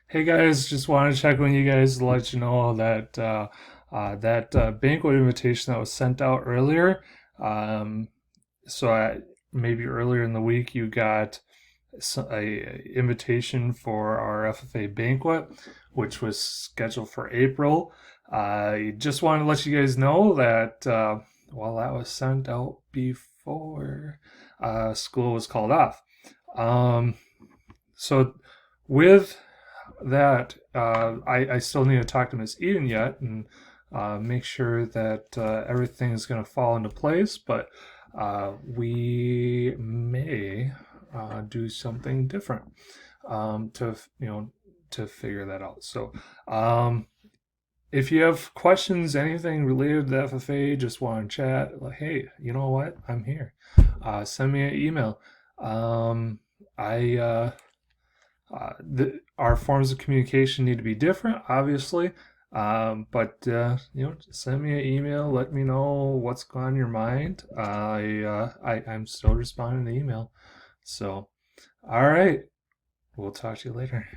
Hey guys, just wanted to check on you guys to let you know that banquet invitation that was sent out earlier. Um, Maybe earlier in the week you got a invitation for our FFA banquet, which was scheduled for April. I just wanted to let you guys know that that was sent out before school was called off. Um, so with that, I still need to talk to Miss Eden yet and make sure that everything is going to fall into place. But we may do something different to figure that out. So if you have questions, anything related to FFA, just want to chat, like, hey, you know what? I'm here. Send me an email. I our forms of communication need to be different, obviously. But just send me an email. Let me know what's on your mind. I'm still responding to email. So, all right, we'll talk to you later.